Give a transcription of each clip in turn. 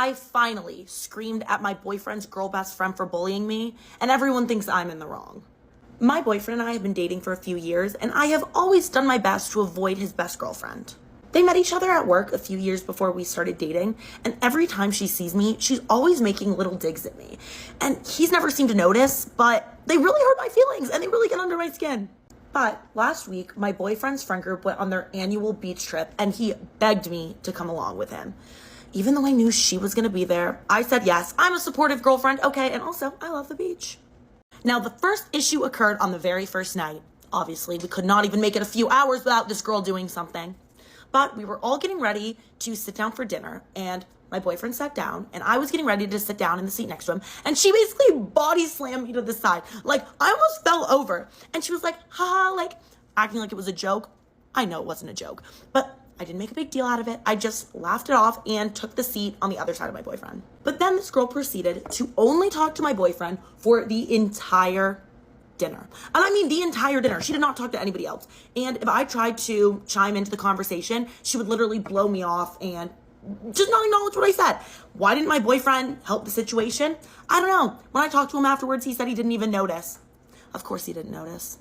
I finally screamed at my boyfriend's girl best friend for bullying me, and everyone thinks I'm in the wrong. My boyfriend and I have been dating for a few years, and I have always done my best to avoid his best girlfriend. They met each other at work a few years before we started dating, and every time she sees me, she's always making little digs at me. And he's never seemed to notice, but they really hurt my feelings, and they really get under my skin. But last week, my boyfriend's friend group went on their annual beach trip, and he begged me to come along with him. Even though I knew she was going to be there, I said yes. I'm a supportive girlfriend, okay, and also, I love the beach. Now, the first issue occurred on the very first night. Obviously, we could not even make it a few hours without this girl doing something. But we were all getting ready to sit down for dinner, and my boyfriend sat down, and I was getting ready to sit down in the seat next to him, and she basically body slammed me to the side. Like, I almost fell over, and she was like, haha, like, acting like it was a joke. I know it wasn't a joke, but I didn't make a big deal out of it. I just laughed it off and took the seat on the other side of my boyfriend. But then this girl proceeded to only talk to my boyfriend for the entire dinner. And I mean the entire dinner. She did not talk to anybody else. And if I tried to chime into the conversation, she would literally blow me off and just not acknowledge what I said. Why didn't my boyfriend help the situation? I don't know. When I talked to him afterwards, he said he didn't even notice. Of course he didn't notice.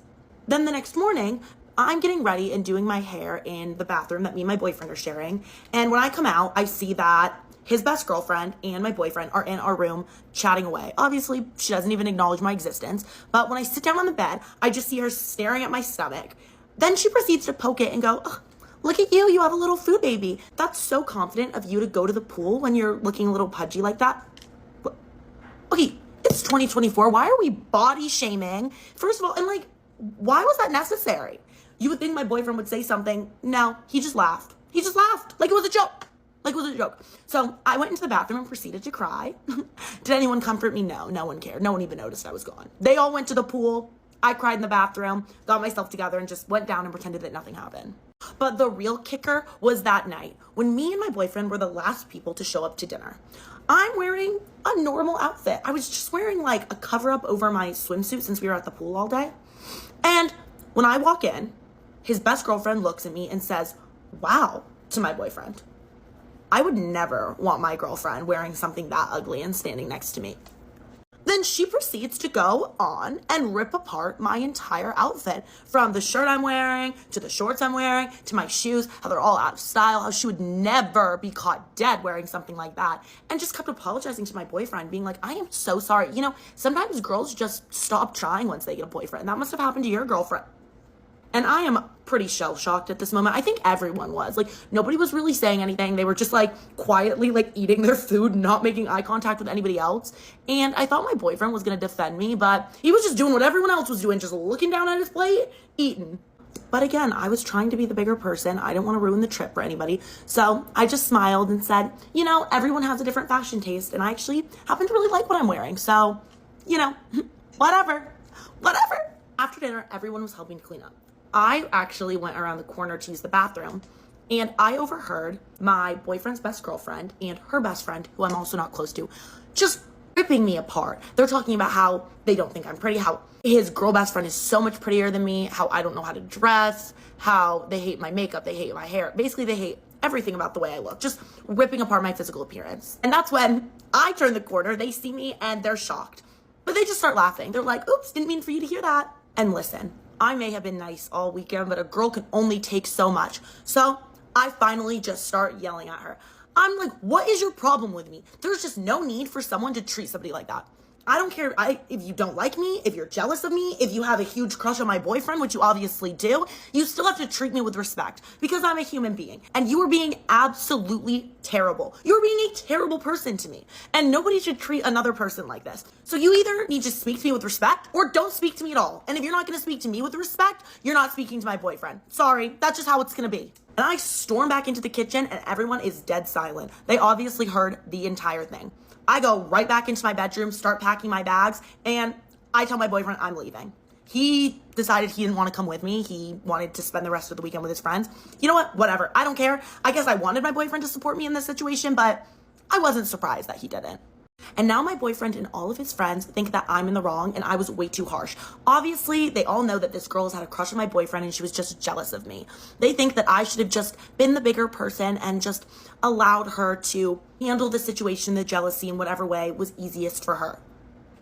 Then the next morning, I'm getting ready and doing my hair in the bathroom that me and my boyfriend are sharing. And when I come out, I see that his best girlfriend and my boyfriend are in our room chatting away. Obviously, she doesn't even acknowledge my existence. But when I sit down on the bed, I just see her staring at my stomach. Then she proceeds to poke it and go, "Ugh, look at you, you have a little food baby. That's so confident of you to go to the pool when you're looking a little pudgy like that." Okay, it's 2024. Why are we body shaming? First of all, and like, why was that necessary? You would think my boyfriend would say something. No, he just laughed. He just laughed like it was a joke. Like it was a joke. So I went into the bathroom and proceeded to cry. Did anyone comfort me? No, no one cared. No one even noticed I was gone. They all went to the pool. I cried in the bathroom, got myself together, and just went down and pretended that nothing happened. But the real kicker was that night when me and my boyfriend were the last people to show up to dinner. I'm wearing a normal outfit. I was just wearing like a cover up over my swimsuit since we were at the pool all day. And when I walk in, his best girlfriend looks at me and says, "Wow," to my boyfriend. I would never want my girlfriend wearing something that ugly and standing next to me. Then she proceeds to go on and rip apart my entire outfit, from the shirt I'm wearing, to the shorts I'm wearing, to my shoes, how they're all out of style, how she would never be caught dead wearing something like that. And just kept apologizing to my boyfriend, being like, "I am so sorry. You know, sometimes girls just stop trying once they get a boyfriend. That must have happened to your girlfriend." And I am pretty shell-shocked at this moment. I think everyone was. Like, nobody was really saying anything. They were just, like, quietly, like, eating their food, not making eye contact with anybody else. And I thought my boyfriend was going to defend me, but he was just doing what everyone else was doing, just looking down at his plate, eating. But again, I was trying to be the bigger person. I didn't want to ruin the trip for anybody. So I just smiled and said, you know, everyone has a different fashion taste, and I actually happen to really like what I'm wearing. So, you know, whatever. After dinner, everyone was helping to clean up. I actually went around the corner to use the bathroom, and I overheard my boyfriend's best girlfriend and her best friend, who I'm also not close to, just ripping me apart. They're talking about how they don't think I'm pretty, how his girl best friend is so much prettier than me, how I don't know how to dress, how they hate my makeup, they hate my hair. Basically, they hate everything about the way I look, just ripping apart my physical appearance. And that's when I turn the corner, they see me, and they're shocked. But they just start laughing. They're like, "Oops, didn't mean for you to hear that." And listen, I may have been nice all weekend, but a girl can only take so much. So I finally just start yelling at her. I'm like, "What is your problem with me? There's just no need for someone to treat somebody like that. I don't care if you don't like me, if you're jealous of me, if you have a huge crush on my boyfriend, which you obviously do, you still have to treat me with respect because I'm a human being. And you are being absolutely terrible. You're being a terrible person to me. And nobody should treat another person like this. So you either need to speak to me with respect or don't speak to me at all. And if you're not going to speak to me with respect, you're not speaking to my boyfriend. Sorry, that's just how it's going to be." And I storm back into the kitchen and everyone is dead silent. They obviously heard the entire thing. I go right back into my bedroom, start packing my bags, and I tell my boyfriend I'm leaving. He decided he didn't want to come with me. He wanted to spend the rest of the weekend with his friends. You know what? Whatever. I don't care. I guess I wanted my boyfriend to support me in this situation, but I wasn't surprised that he didn't. And now my boyfriend and all of his friends think that I'm in the wrong and I was way too harsh. Obviously, they all know that this girl has had a crush on my boyfriend and she was just jealous of me. They think that I should have just been the bigger person and just allowed her to handle the situation, the jealousy in whatever way was easiest for her.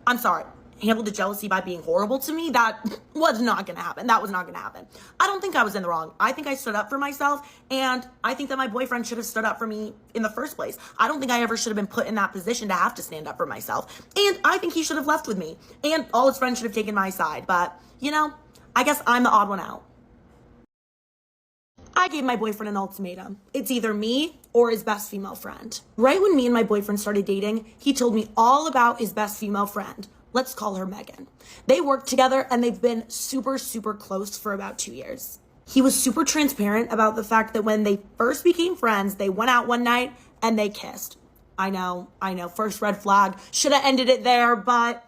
I'm sorry. Handle the jealousy by being horrible to me? That was not gonna happen. That was not gonna happen. I don't think I was in the wrong. I think I stood up for myself, and I think that my boyfriend should have stood up for me in the first place. I don't think I ever should have been put in that position to have to stand up for myself. And I think he should have left with me, and all his friends should have taken my side. But, you know, I guess I'm the odd one out. I gave my boyfriend an ultimatum. It's either me or his best female friend. Right when me and my boyfriend started dating, he told me all about his best female friend. Let's call her Megan. They work together and they've been super, super close for about 2 years. He was super transparent about the fact that when they first became friends, they went out one night and they kissed. I know, first red flag. Should have ended it there, but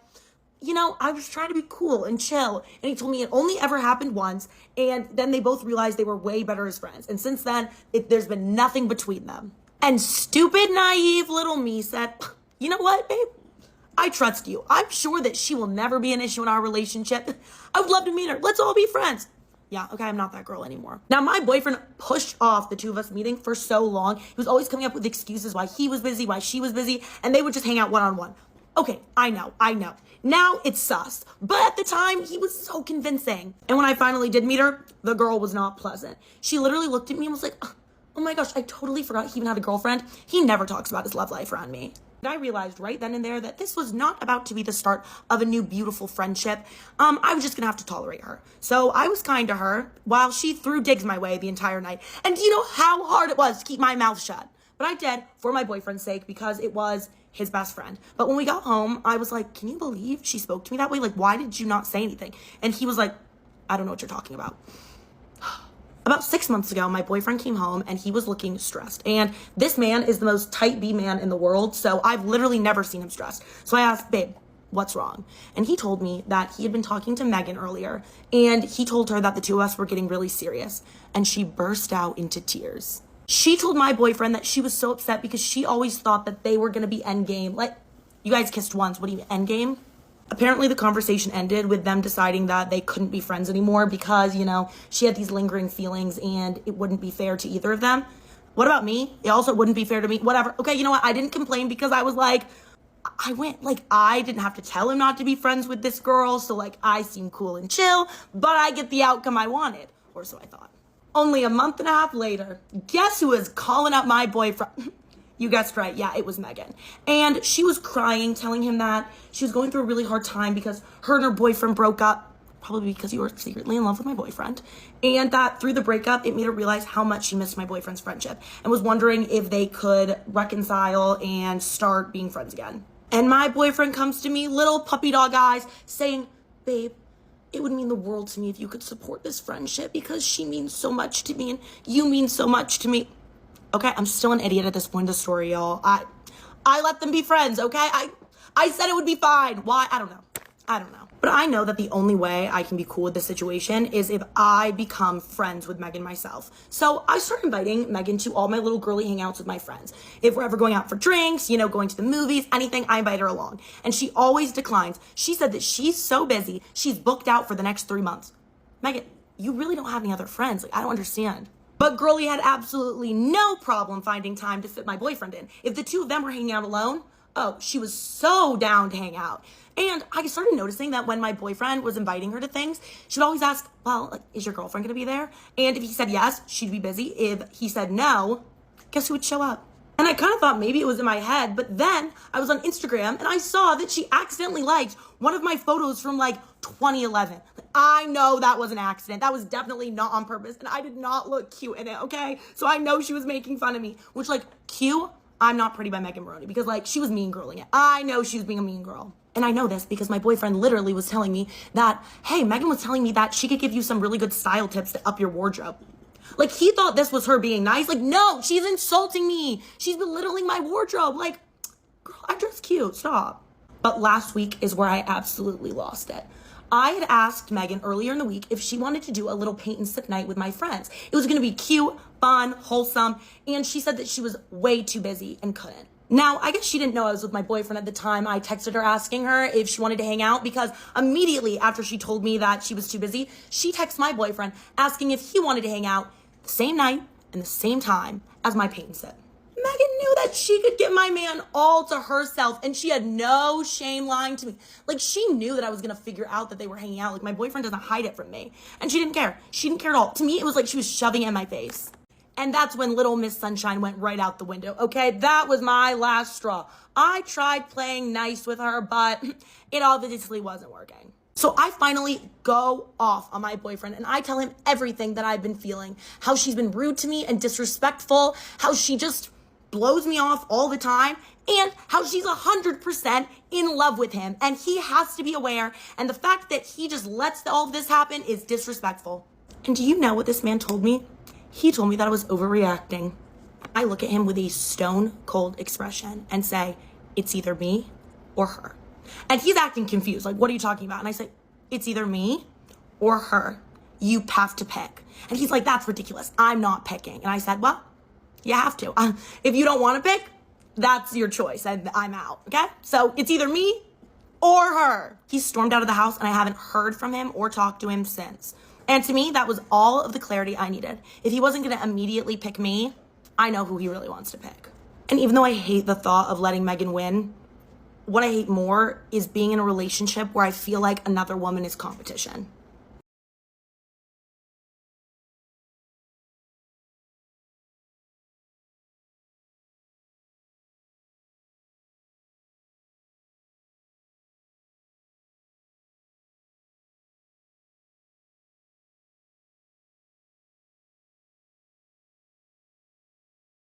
you know, I was trying to be cool and chill. And he told me it only ever happened once. And then they both realized they were way better as friends. And since then, there's been nothing between them. And stupid, naive little me said, you know what, babe? I trust you. I'm sure that she will never be an issue in our relationship. I would love to meet her. Let's all be friends. Yeah, okay, I'm not that girl anymore. Now, my boyfriend pushed off the two of us meeting for so long. He was always coming up with excuses why he was busy, why she was busy, and they would just hang out one-on-one. Okay, I know. Now it's sus. But at the time, he was so convincing. And when I finally did meet her, the girl was not pleasant. She literally looked at me and was like, oh my gosh, I totally forgot he even had a girlfriend. He never talks about his love life around me. And I realized right then and there that this was not about to be the start of a new beautiful friendship. I was just gonna have to tolerate her. So I was kind to her while she threw digs my way the entire night. And do you know how hard it was to keep my mouth shut? But I did for my boyfriend's sake because it was his best friend. But when we got home, I was like, can you believe she spoke to me that way? Like, why did you not say anything? And he was like, I don't know what you're talking about. About 6 months ago, my boyfriend came home and he was looking stressed. And this man is the most type B man in the world. So I've literally never seen him stressed. So I asked, babe, what's wrong? And he told me that he had been talking to Megan earlier and he told her that the two of us were getting really serious. And she burst out into tears. She told my boyfriend that she was so upset because she always thought that they were going to be endgame. Like, you guys kissed once. What do you mean, endgame? Apparently, the conversation ended with them deciding that they couldn't be friends anymore because, you know, she had these lingering feelings and it wouldn't be fair to either of them. What about me? It also wouldn't be fair to me. Whatever. Okay, you know what? I didn't complain because I was like, I didn't have to tell him not to be friends with this girl. So, like, I seem cool and chill, but I get the outcome I wanted. Or so I thought. Only a month and a half later, guess who is calling up my boyfriend? You guessed right. Yeah, it was Megan. And she was crying, telling him that she was going through a really hard time because her and her boyfriend broke up, probably because you were secretly in love with my boyfriend. And that through the breakup, it made her realize how much she missed my boyfriend's friendship and was wondering if they could reconcile and start being friends again. And my boyfriend comes to me, little puppy dog eyes, saying, babe, it would mean the world to me if you could support this friendship because she means so much to me and you mean so much to me. Okay, I'm still an idiot at this point in the story, y'all. I let them be friends, okay? I said it would be fine. Why? I don't know. But I know that the only way I can be cool with this situation is if I become friends with Megan myself. So I start inviting Megan to all my little girly hangouts with my friends. If we're ever going out for drinks, you know, going to the movies, anything, I invite her along. And she always declines. She said that she's so busy, she's booked out for the next 3 months. Megan, you really don't have any other friends. Like, I don't understand. But girlie had absolutely no problem finding time to fit my boyfriend in. If the two of them were hanging out alone, oh, she was so down to hang out. And I started noticing that when my boyfriend was inviting her to things, she would always ask, well, like, is your girlfriend going to be there? And if he said yes, she'd be busy. If he said no, guess who would show up? And I kind of thought maybe it was in my head, but then I was on Instagram and I saw that she accidentally liked one of my photos from like 2011. I know that was an accident. That was definitely not on purpose. And I did not look cute in it, okay? So I know she was making fun of me, which like, cute, I'm Not Pretty by Megan Maroney because like she was mean girling it. I know she was being a mean girl. And I know this because my boyfriend literally was telling me that, hey, Megan was telling me that she could give you some really good style tips to up your wardrobe. Like, he thought this was her being nice. Like, no, she's insulting me. She's belittling my wardrobe. Like, girl, I dress cute. Stop. But last week is where I absolutely lost it. I had asked Megan earlier in the week if she wanted to do a little paint and sip night with my friends. It was going to be cute, fun, wholesome. And she said that she was way too busy and couldn't. Now, I guess she didn't know I was with my boyfriend at the time. I texted her asking her if she wanted to hang out because immediately after she told me that she was too busy, she texted my boyfriend asking if he wanted to hang out the same night and the same time as my paint sit. Megan knew that she could get my man all to herself, and she had no shame lying to me. Like, she knew that I was going to figure out that they were hanging out. Like, my boyfriend doesn't hide it from me. And she didn't care. She didn't care at all. To me, it was like she was shoving it in my face. And that's when little Miss Sunshine went right out the window, okay? That was my last straw. I tried playing nice with her, but it obviously wasn't working. So I finally go off on my boyfriend and I tell him everything that I've been feeling. How she's been rude to me and disrespectful. How she just blows me off all the time. And how she's 100% in love with him. And he has to be aware. And the fact that he just lets all of this happen is disrespectful. And do you know what this man told me? He told me that I was overreacting. I look at him with a stone cold expression and say, it's either me or her. And he's acting confused. Like, what are you talking about? And I say, it's either me or her. You have to pick. And he's like, that's ridiculous. I'm not picking. And I said, well, you have to. If you don't want to pick, that's your choice. And I'm out. Okay? So it's either me or her. He stormed out of the house and I haven't heard from him or talked to him since. And to me, that was all of the clarity I needed. If he wasn't going to immediately pick me, I know who he really wants to pick. And even though I hate the thought of letting Megan win, what I hate more is being in a relationship where I feel like another woman is competition.